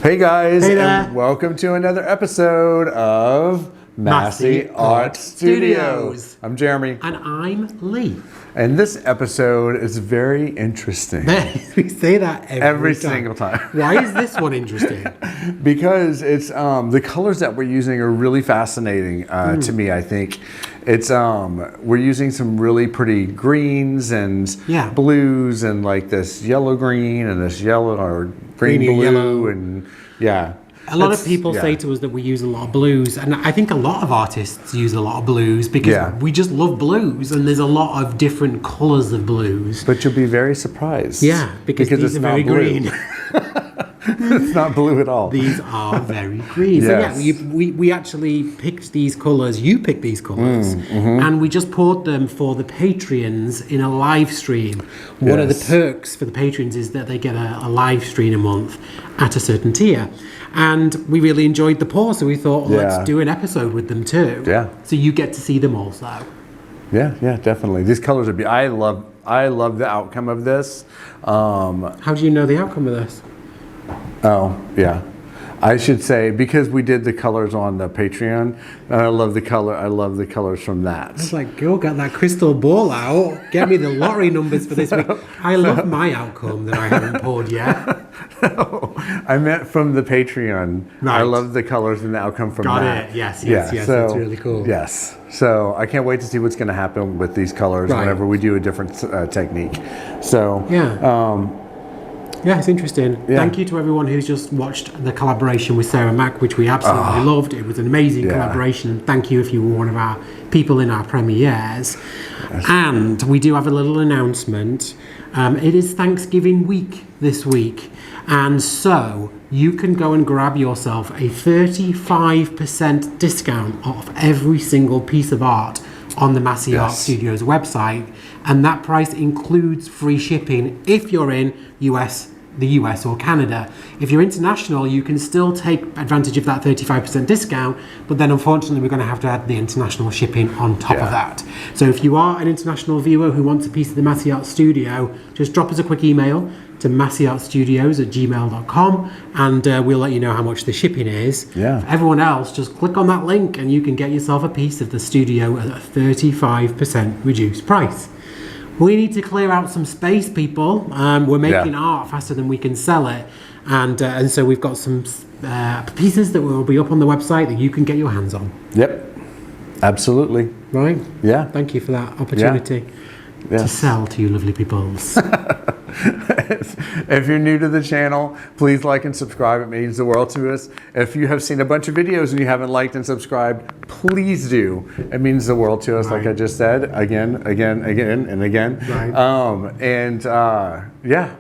Hey guys, hey and welcome to another episode of Masse Art Studios. I'm Jeremy. And I'm Lee. And this episode is very interesting. We say that every single time. Why is this one interesting? Because it's the colors that we're using are really fascinating to me, I think. It's we're using some really pretty greens and blues and like this yellow green and this yellow or green blue yellow. And yeah. A lot of people say to us that we use a lot of blues, and I think a lot of artists use a lot of blues because we just love blues, and there's a lot of different colours of blues. But you'll be very surprised. Yeah, because these are very green. It's not blue at all. These are very green. Yes. So yeah, we actually picked these colours. You picked these colours, and we just poured them for the Patreons in a live stream. One of the perks for the Patreons is that they get a live stream a month at a certain tier. And we really enjoyed the pour, so we thought, let's do an episode with them too. Yeah. So you get to see them also. Yeah, definitely. These colors would be. I love the outcome of this. How do you know the outcome of this? Oh, yeah. I should say because we did the colors on the Patreon, and I love the color. I love the colors from that. It's like, girl, get that crystal ball out. Get me the lottery numbers for this week. I love my outcome that I haven't poured yet. No, I meant from the Patreon. Right. I love the colors and the outcome from that. Got it. Yes. So, that's really cool. Yes. So I can't wait to see what's going to happen with these colors whenever we do a different technique. So yeah, it's interesting. Yeah. Thank you to everyone who's just watched the collaboration with Sarah Mack, which we absolutely loved. It was an amazing collaboration. And thank you if you were one of our people in our premieres. And we do have a little announcement. It is Thanksgiving week this week. And so you can go and grab yourself a 35% discount off every single piece of art on the Masse Art Studios website. And that price includes free shipping if you're in the US or Canada. If you're international, you can still take advantage of that 35% discount, but then unfortunately we're going to have to add the international shipping on top of that. So if you are an international viewer who wants a piece of the Masse Art Studio, just drop us a quick email to masseartstudios@gmail.com and we'll let you know how much the shipping is. For everyone else, just click on that link and you can get yourself a piece of the studio at a 35% reduced price. We need to clear out some space, people. We're making art faster than we can sell it. And so we've got some pieces that will be up on the website that you can get your hands on. Yep. Absolutely. Right? Yeah. Thank you for that opportunity to sell to you lovely peoples. If you're new to the channel, please like and subscribe. It means the world to us. If you have seen a bunch of videos and you haven't liked and subscribed, please do. It means the world to us, like I just said, again, and again. Right. Yeah.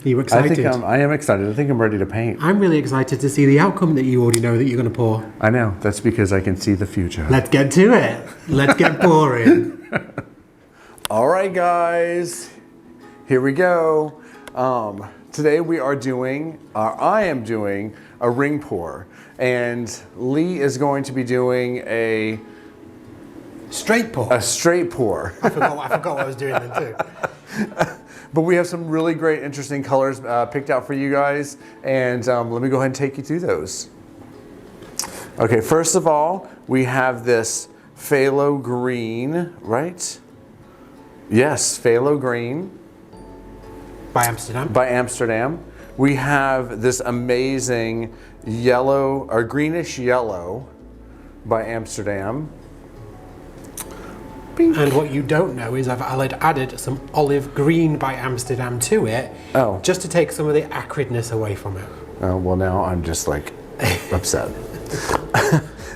Are you excited? I am excited. I think I'm ready to paint. I'm really excited to see the outcome that you already know that you're going to pour. I know. That's because I can see the future. Let's get to it. Let's get pouring. All right, guys. Here we go. Today we are doing, I am doing a ring pour, and Lee is going to be doing a straight pour. A straight pour. I forgot what I was doing then too. But we have some really great, interesting colors picked out for you guys, and let me go ahead and take you through those. Okay, first of all, we have this phthalo green, right? Yes, phthalo green. By Amsterdam. By Amsterdam. We have this amazing yellow, or greenish yellow by Amsterdam. Bing. And what you don't know is I've added some olive green by Amsterdam to it, just to take some of the acridness away from it. Oh, well now I'm just like upset.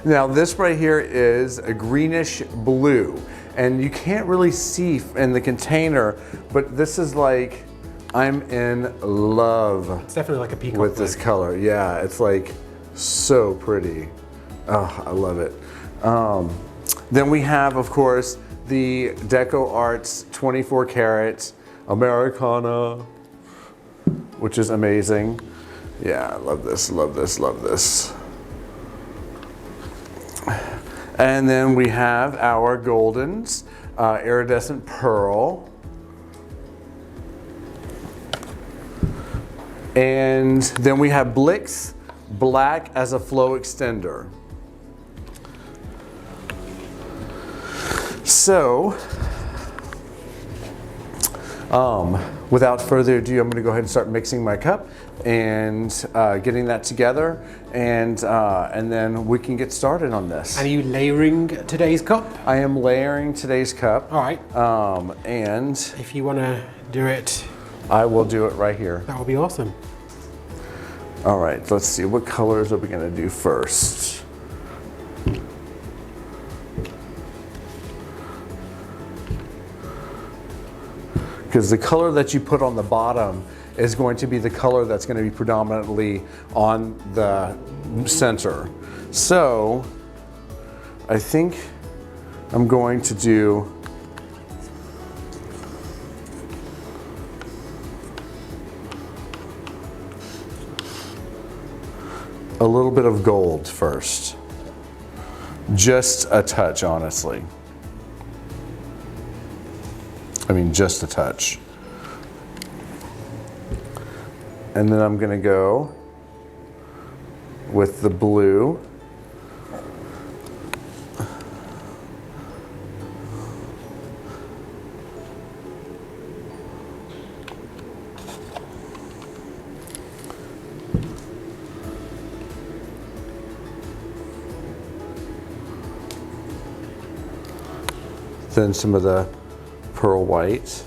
Now this right here is a greenish blue, and you can't really see in the container, but this is like, I'm in love. It's definitely like a peacock with this color. Yeah, it's like so pretty. Oh, I love it. Then we have, of course, the DecoArt's 24 karat Americana. which is amazing. Yeah, I love this, love this, love this. And then we have our Goldens, iridescent pearl. And then we have Blix, black as a flow extender. So, without further ado, I'm going to go ahead and start mixing my cup and getting that together, and then we can get started on this. And are you layering today's cup? I am layering today's cup. All right. And if you want to do it, I will do it right here. that would be awesome. All right, let's see. What colors are we going to do first? Because the color that you put on the bottom is going to be the color that's going to be predominantly on the center. So I think I'm going to do a little bit of gold first. Just a touch, honestly. I mean, just a touch. And then I'm going to go with the blue. Then some of the pearl white.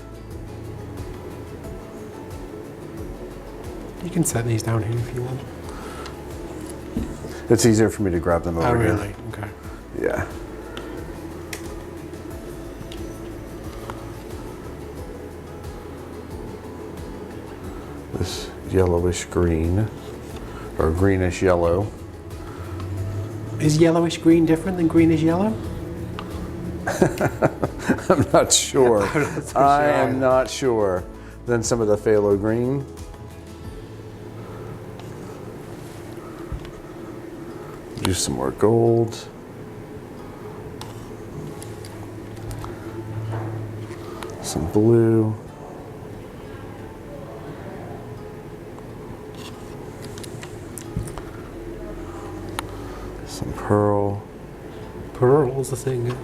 You can set these down here if you want. It's easier for me to grab them over here. Oh, really? Okay. Yeah. This yellowish green, or greenish yellow. Is yellowish green different than greenish yellow? I'm not sure. I'm not so I sure. am not sure. Then some of the phthalo green. Do some more gold. Some blue. Some pearl. Pearl's the thing.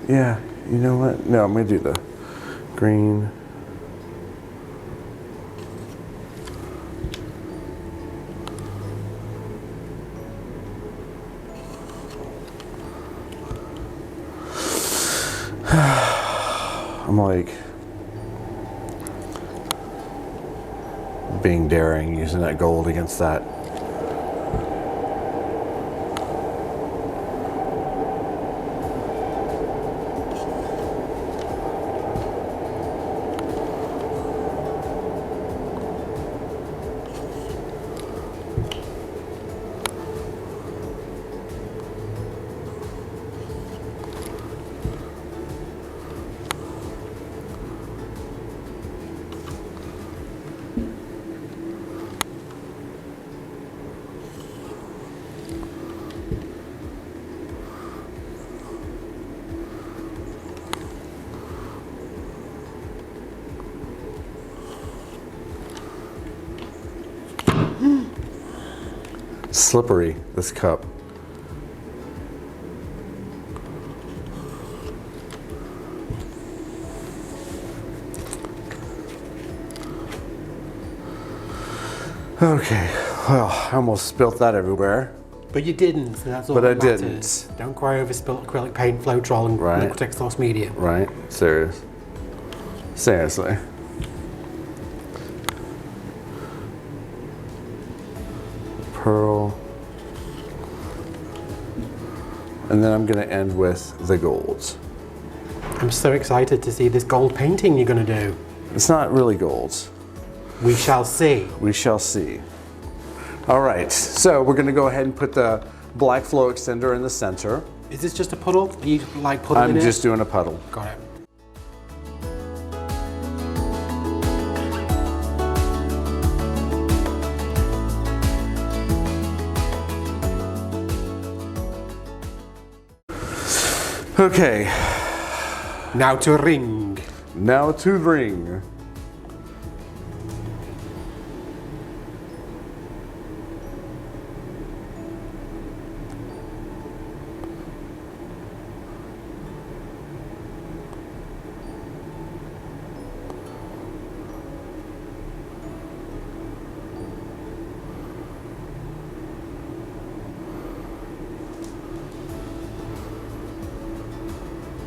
Yeah, you know what? No, I'm gonna do the green. I'm like being daring using that gold against that. Slippery, this cup. Okay, well, I almost spilt that everywhere. But you didn't, so that's all But I that matters. didn't. Don't cry over spilt acrylic paint, Floetrol, and Right. Liquitex Lost Media. Right? Seriously. Pearl. And then I'm going to end with the golds. I'm so excited to see this gold painting you're going to do. It's not really golds. We shall see. We shall see. All right, so we're going to go ahead and put the black flow extender in the center. Is this just a puddle? Are you like puddling I'm it? just doing a puddle. Got it. Okay, Now to ring. now to ring.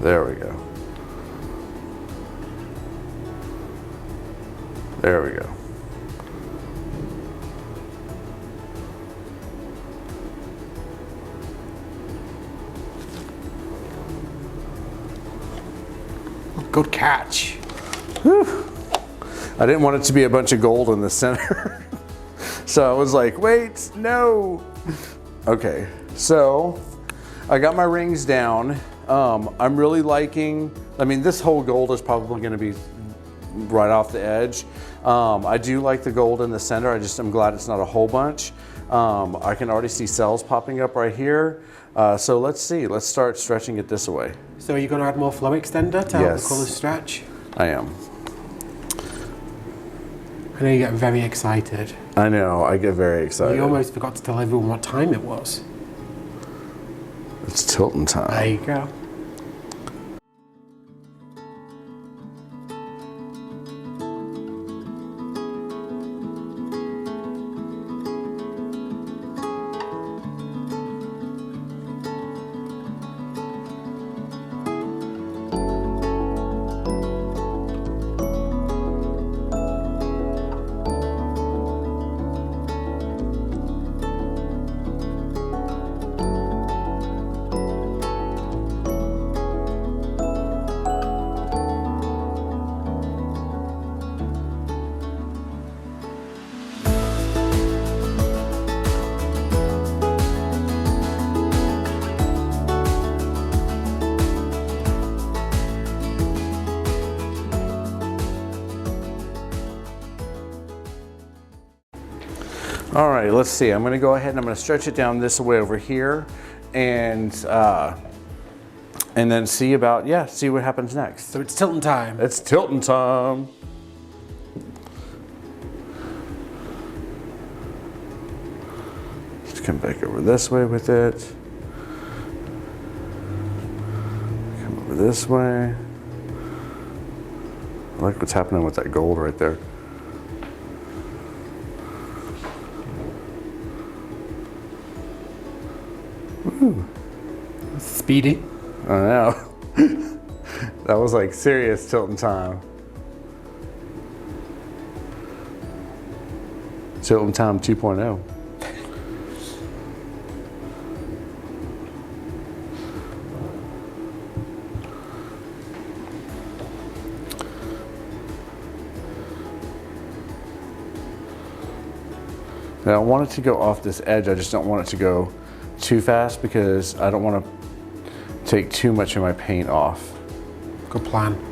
There we go. There we go. Good catch. Whew. I didn't want it to be a bunch of gold in the center. So I was like, wait, no. Okay, so I got my rings down. I'm really liking, I mean, this whole gold is probably gonna be right off the edge. I do like the gold in the center. I'm glad it's not a whole bunch. I can already see cells popping up right here. So let's see, let's start stretching it this way. So are you going to add more flow extender to help Yes. the colours stretch? I am. I know you get very excited. I know, I get very excited. You almost forgot to tell everyone what time it was. It's tilting time. There you go. All right, let's see. I'm gonna go ahead and I'm gonna stretch it down this way over here and then see what happens next. So it's tilting time. It's tilting time. Let's come back over this way with it. Come over this way. I like what's happening with that gold right there. Woo. Speedy. I know. That was like serious tilting time. Tilting time 2.0. Now I want it to go off this edge. I just don't want it to go too fast because I don't want to take too much of my paint off. Good plan.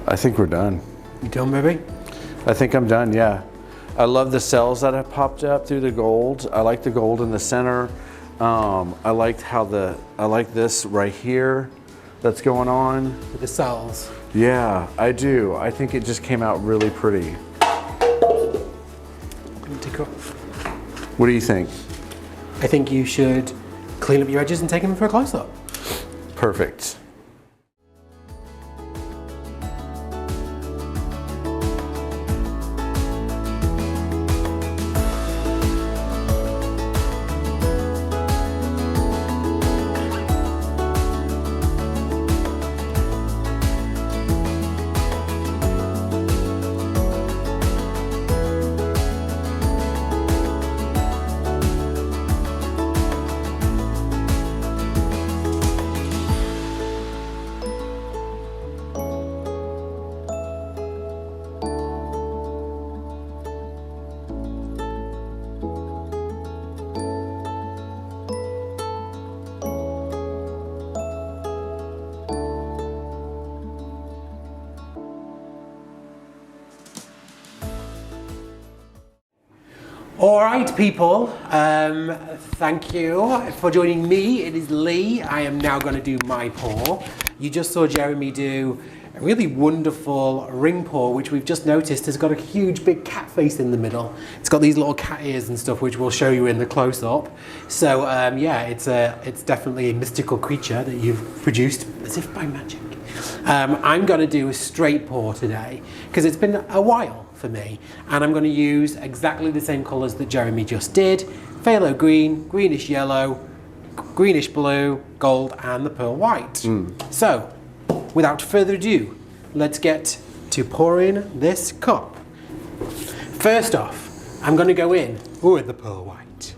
I think we're done. You done, baby? I think I'm done, yeah. I love the cells that have popped up through the gold. I like the gold in the center. I liked how I like this right here that's going on. With the cells. Yeah, I do. I think it just came out really pretty. What do you think? I think you should clean up your edges and take them for a close-up. Perfect. All right, people, thank you for joining me. It is Lee. I am now going to do my pour. You just saw Jeremy do a really wonderful ring pour, which we've just noticed has got a huge big cat face in the middle. It's got these little cat ears and stuff, which we'll show you in the close-up. So yeah, it's definitely a mystical creature that you've produced as if by magic. I'm going to do a straight pour today because it's been a while for me, and I'm going to use exactly the same colours that Jeremy just did: phthalo green, greenish yellow, greenish blue, gold, and the pearl white. So without further ado, let's get to pouring this cup. First off, I'm going to go in with the pearl white.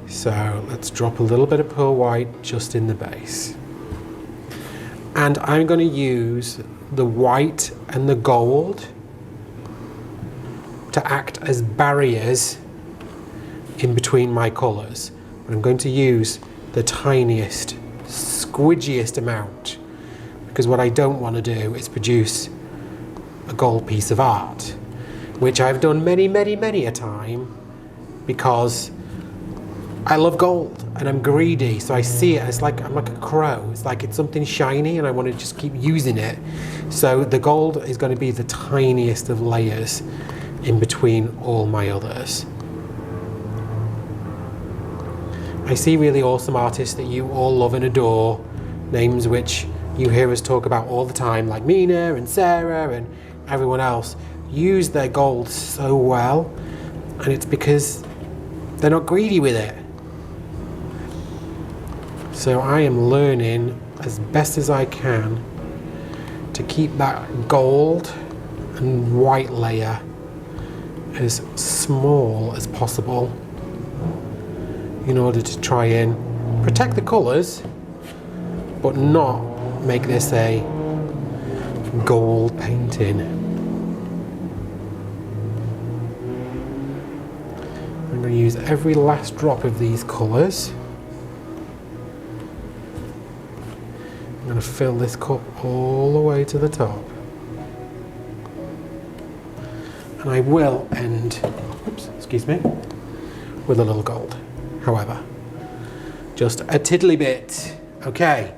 So let's drop a little bit of pearl white just in the base, and I'm going to use the white and the gold to act as barriers in between my colours. I'm going to use the tiniest, squidgiest amount, because what I don't want to do is produce a gold piece of art, which I've done many, many, many a time, because I love gold and I'm greedy, so I see it, it's like I'm like a crow. It's like it's something shiny and I want to just keep using it. So the gold is going to be the tiniest of layers in between all my others. I see really awesome artists that you all love and adore, names which you hear us talk about all the time, like Mina and Sarah and everyone else, use their gold so well, and it's because they're not greedy with it. So I am learning as best as I can to keep that gold and white layer as small as possible in order to try and protect the colours but not make this a gold painting. I'm going to use every last drop of these colours. I'm going to fill this cup all the way to the top. And I will end, oops, excuse me, with a little gold. However, just a tiddly bit. Okay,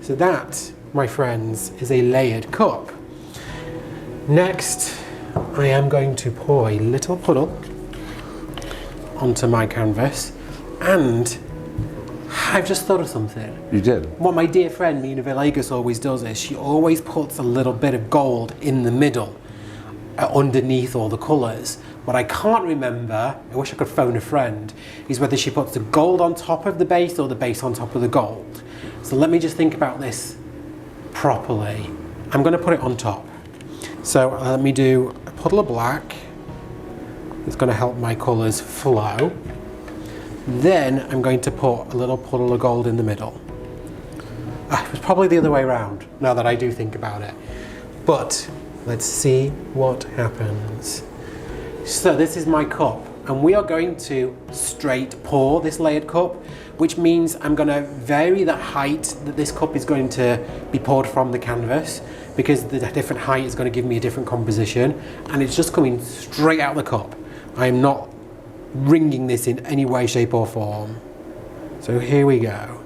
so that, my friends, is a layered cup. Next, I am going to pour a little puddle onto my canvas, and I've just thought of something. You did? What my dear friend Mina Villegas always does is she always puts a little bit of gold in the middle, underneath all the colours. What I can't remember, I wish I could phone a friend, is whether she puts the gold on top of the base or the base on top of the gold. So let me just think about this properly. I'm going to put it on top. So let me do a puddle of black. It's going to help my colours flow. Then I'm going to put a little puddle of gold in the middle. It was probably the other way around, now that I do think about it. But let's see what happens. So this is my cup, and we are going to straight pour this layered cup, which means I'm going to vary the height that this cup is going to be poured from the canvas, because the different height is going to give me a different composition, and it's just coming straight out of the cup. I am not ringing this in any way, shape or form. So here we go.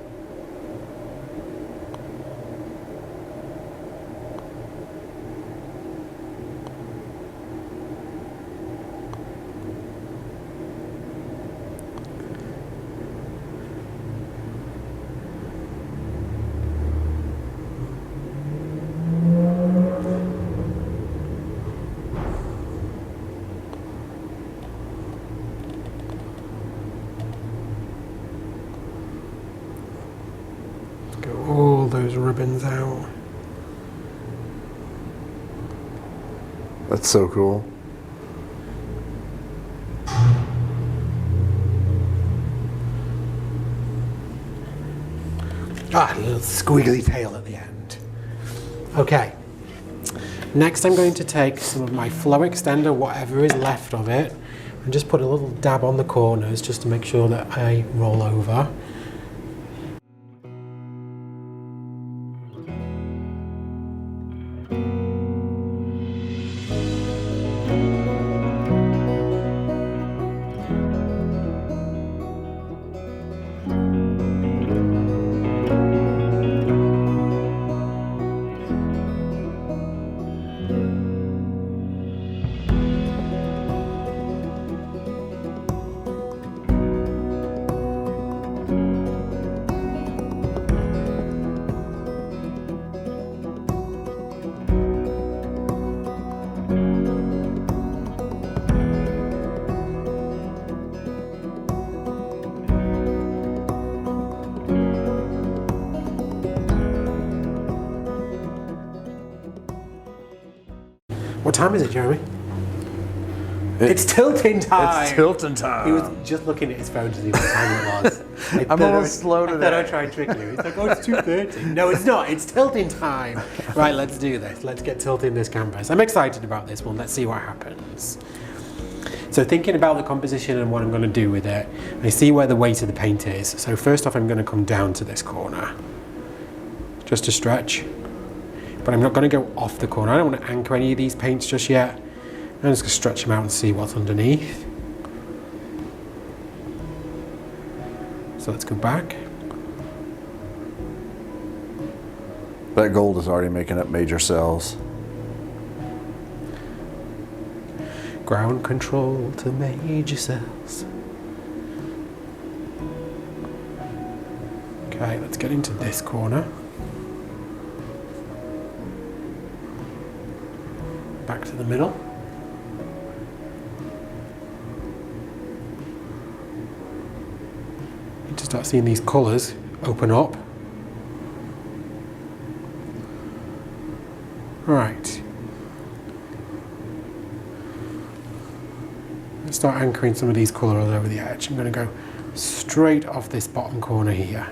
All those ribbons out. That's so cool. Ah, a little squiggly tail at the end. Okay. Next I'm going to take some of my flow extender, whatever is left of it, and just put a little dab on the corners just to make sure that I roll over. What time is it, Jeremy? It's tilting time! It's tilting time. He was just looking at his phone to see what time it was. I'm almost slow today. I thought I'd try and trick you. He's like, oh, it's 2:30. No, it's not. It's tilting time. Right, let's do this. Let's get tilting this canvas. I'm excited about this one. Let's see what happens. So thinking about the composition and what I'm going to do with it, I see where the weight of the paint is. So first off, I'm going to come down to this corner. Just to stretch. But I'm not going to go off the corner. I don't want to anchor any of these paints just yet. I'm just going to stretch them out and see what's underneath. So let's go back. That gold is already making up major cells. Ground control to major cells. Okay, let's get into this corner. Back to the middle. You just start seeing these colours open up. Right. Let's start anchoring some of these colours over the edge. I'm going to go straight off this bottom corner here.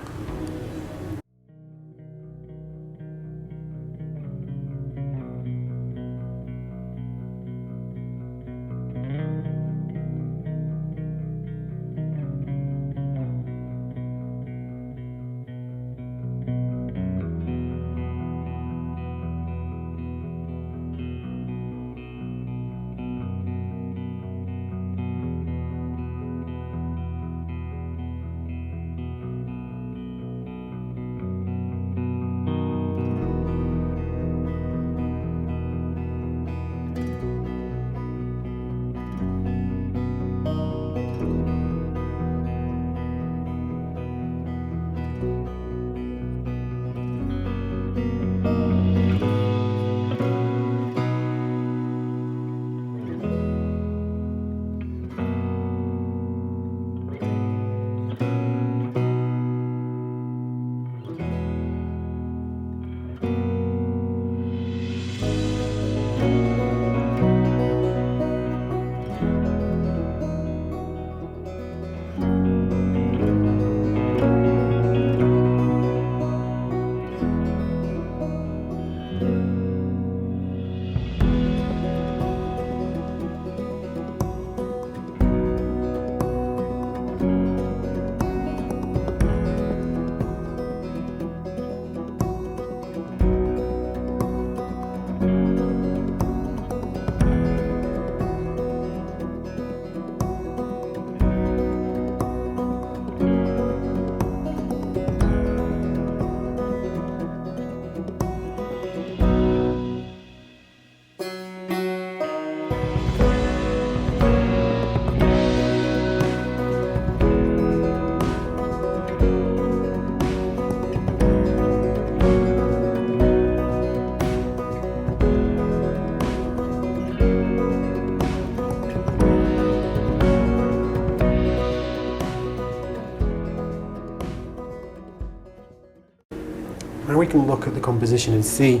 and we can look at the composition and see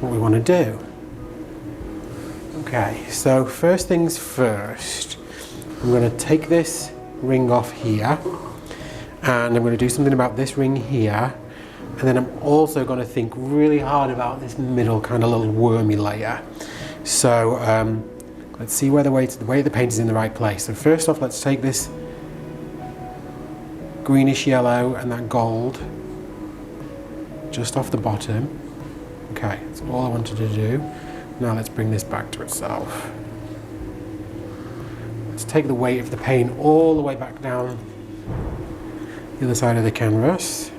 what we want to do. Okay, so first things first, I'm going to take this ring off here, and I'm going to do something about this ring here, and then I'm also going to think really hard about this middle kind of little wormy layer. So let's see where the weight of the paint is in the right place. So first off, let's take this greenish yellow and that gold just off the bottom. Okay, that's all I wanted to do. Now let's bring this back to itself. Let's take the weight of the paint all the way back down the other side of the canvas.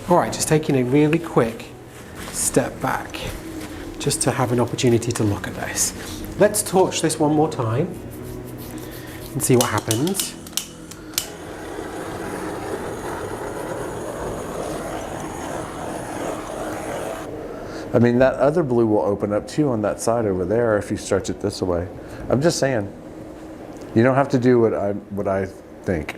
Alright, just taking a really quick step back just to have an opportunity to look at this. Let's torch this one more time and see what happens. I mean, that other blue will open up too on that side over there if you stretch it this way. I'm just saying, you don't have to do what I think.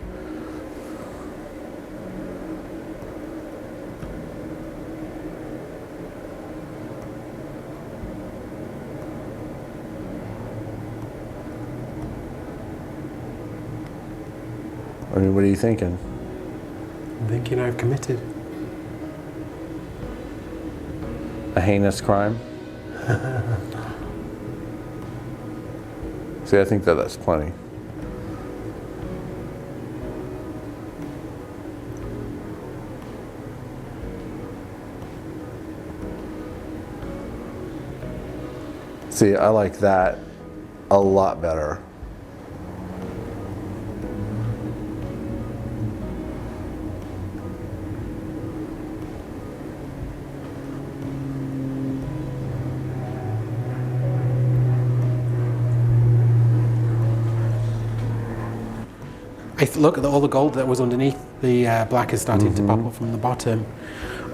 I mean, what are you thinking? I'm thinking I've committed a heinous crime? See, I think that's plenty. See, I like that a lot better. Look at all the gold that was underneath the black is starting to pop up from the bottom.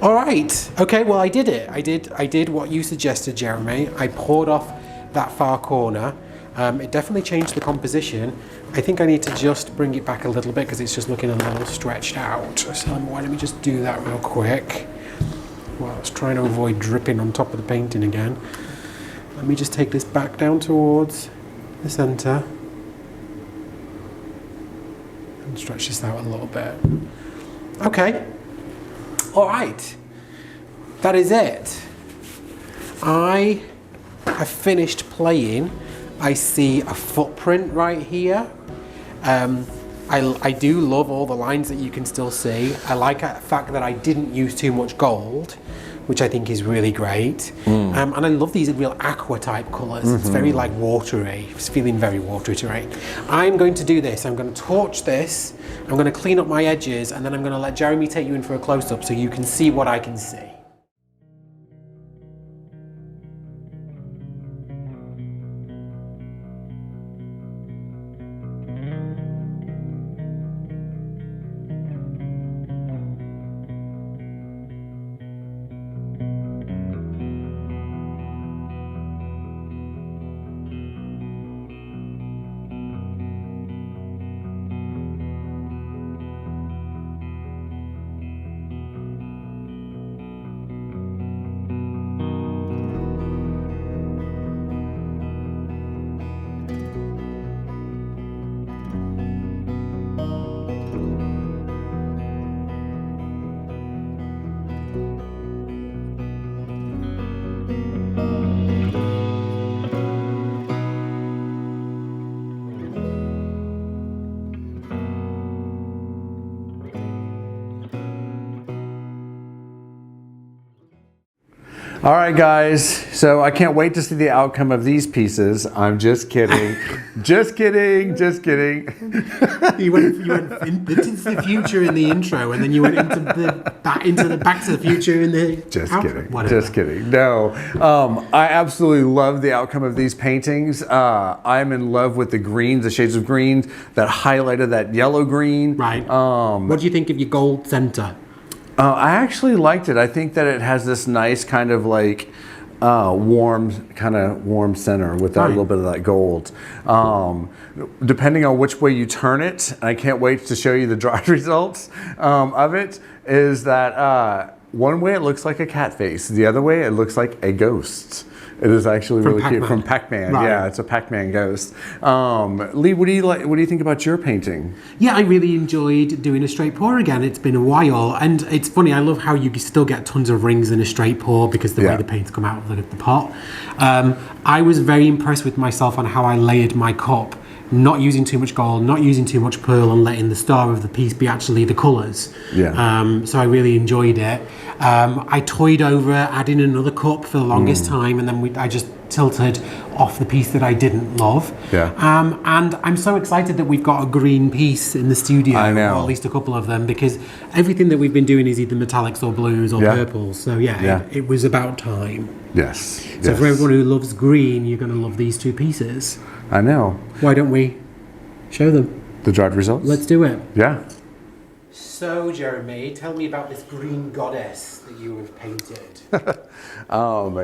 All right, okay, well I did it. I did what you suggested, Jeremy. I poured off that far corner. It definitely changed the composition. I think I need to just bring it back a little bit because it's just looking a little stretched out. So why don't we just do that real quick? Well, I was trying to avoid dripping on top of the painting again. Let me just take this back down towards the center. Stretch this out a little bit. Okay. All right. That is it. I have finished playing. I see a footprint right here. I do love all the lines that you can still see. I like the fact that I didn't use too much gold, which I think is really great. And I love these real aqua type colours. It's very like watery. It's feeling very watery to me. I'm going to do this. I'm going to torch this. I'm going to clean up my edges, and then I'm going to let Jeremy take you in for a close-up so you can see what I can see. All right, guys. So I can't wait to see the outcome of these pieces. I'm just kidding. Just kidding. Just kidding. You went into the future in the intro, and then you went into the Back to the Future in the Just outro. kidding. Whatever. Just kidding. No. I absolutely love the outcome of these paintings. I'm in love with the greens, the shades of greens that highlighted that yellow green. Right. What do you think of your gold center? I actually liked it. I think that it has this nice kind of like warm center with that little bit of that gold. Depending on which way you turn it, and I can't wait to show you the dry results of it, is that one way it looks like a cat face, the other way it looks like a ghost. It is actually really cute. From Pac-Man. Right. Yeah, it's a Pac-Man ghost. Lee, what do you like? What do you think about your painting? Yeah, I really enjoyed doing a straight pour again. It's been a while, and it's funny. I love how you still get tons of rings in a straight pour because the way the paints come out of the pot. I was very impressed with myself on how I layered my cup. Not using too much gold, not using too much pearl, and letting the star of the piece be actually the colours. Yeah. So I really enjoyed it. I toyed over adding another cup for the longest time, and then I just tilted off the piece that I didn't love. Yeah. And I'm so excited that we've got a green piece in the studio, I know. or at least a couple of them, because everything that we've been doing is either metallics or blues or purples. So it was about time. Yes. So for everyone who loves green, you're going to love these two pieces. I know. Why don't we show them? The dried results? Let's do it. Yeah. So, Jeremy, tell me about this green goddess that you have painted.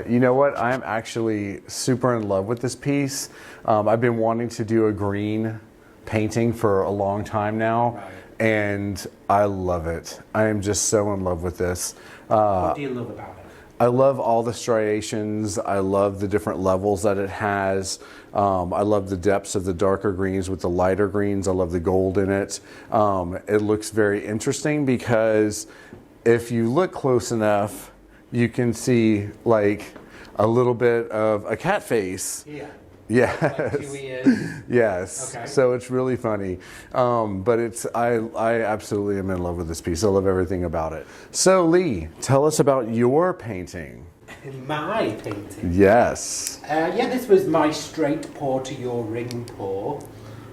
You know what? I'm actually super in love with this piece. I've been wanting to do a green painting for a long time now, and I love it. I am just so in love with this. What do you love about it? I love all the striations. I love the different levels that it has. I love the depths of the darker greens with the lighter greens. I love the gold in it. It looks very interesting because if you look close enough, you can see like a little bit of a cat face. Yeah. Yes. Like 2 ears. Yes. Okay. So it's really funny. But I absolutely am in love with this piece. I love everything about it. So Lee, tell us about your painting. My painting? Yes. This was my straight pour to your ring pour.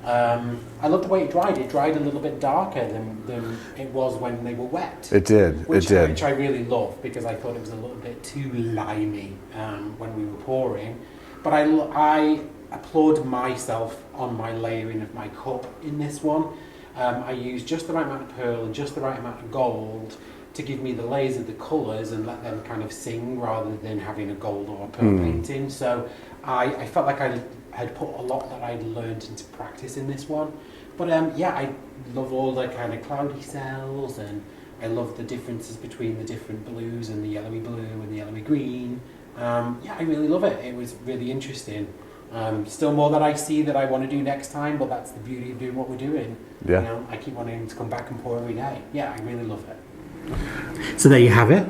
I love the way it dried. It dried a little bit darker than it was when they were wet. It did. Which I really love because I thought it was a little bit too limey when we were pouring. But I applaud myself on my layering of my cup in this one. I used just the right amount of pearl and just the right amount of gold to give me the layers of the colours and let them kind of sing rather than having a gold or a pearl painting. So I felt like I had put a lot that I'd learned into practice in this one. But I love all the kind of cloudy cells, and I love the differences between the different blues and the yellowy blue and the yellowy green. I really love it. It was really interesting. Still more that I see that I want to do next time, but that's the beauty of doing what we're doing. Yeah. You know, I keep wanting to come back and pour every day. Yeah, I really love it. So there you have it.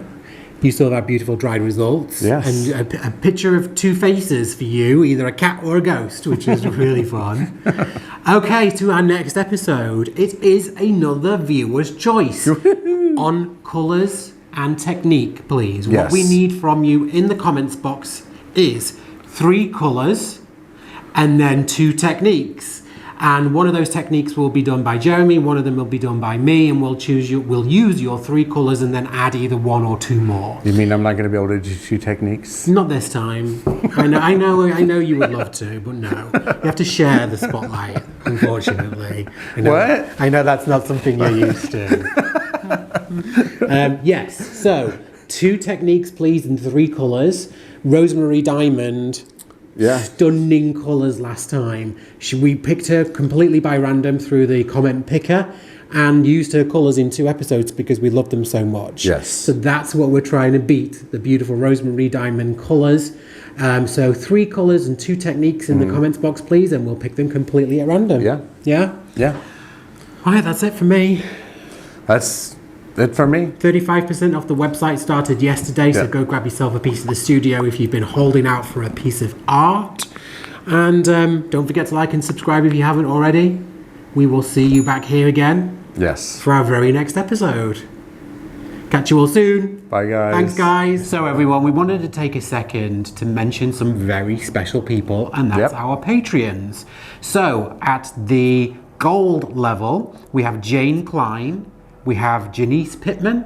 You saw that beautiful dried results. Yes. And a picture of two faces for you, either a cat or a ghost, which is really fun. Okay, to our next episode. It is another viewer's choice on colours and technique, please. Yes. What we need from you in the comments box is 3 colours and then 2 techniques. And one of those techniques will be done by Jeremy, one of them will be done by me, and we'll use your 3 colours and then add either 1 or 2 more. You mean I'm not going to be able to do 2 techniques? Not this time. I know you would love to, but no. You have to share the spotlight, unfortunately. What? I know that's not something you're used to. Yes, so 2 techniques, please, and 3 colours. Rosemary Diamond. Yeah. Stunning colours last time. We picked her completely by random through the comment picker and used her colours in 2 episodes because we loved them so much. Yes. So that's what we're trying to beat, the beautiful Rosemary Diamond colours. So 3 colours and 2 techniques in the comments box, please, and we'll pick them completely at random. Yeah. Yeah? Yeah. All right, that's it for me. That's it for me. 35% off the website started yesterday, so go grab yourself a piece of the studio if you've been holding out for a piece of art. And don't forget to like and subscribe if you haven't already. We will see you back here again. Yes. For our very next episode. Catch you all soon. Bye, guys. Thanks, guys. So, everyone, we wanted to take a second to mention some very special people, and that's our Patreons. So, at the gold level, we have Jane Klein, we have Janice Pittman,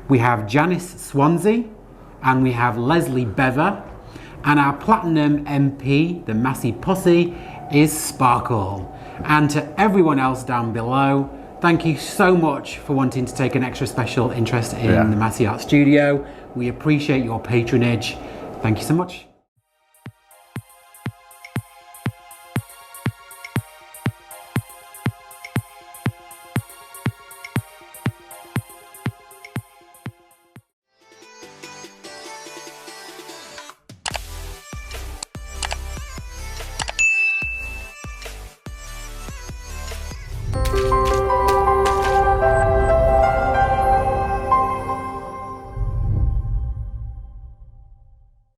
we have Janice Swansea, and we have Leslie Bever. And our platinum MP, the Masse Posse, is Sparkle. And to everyone else down below, thank you so much for wanting to take an extra special interest in the Masse Art Studio. We appreciate your patronage. Thank you so much.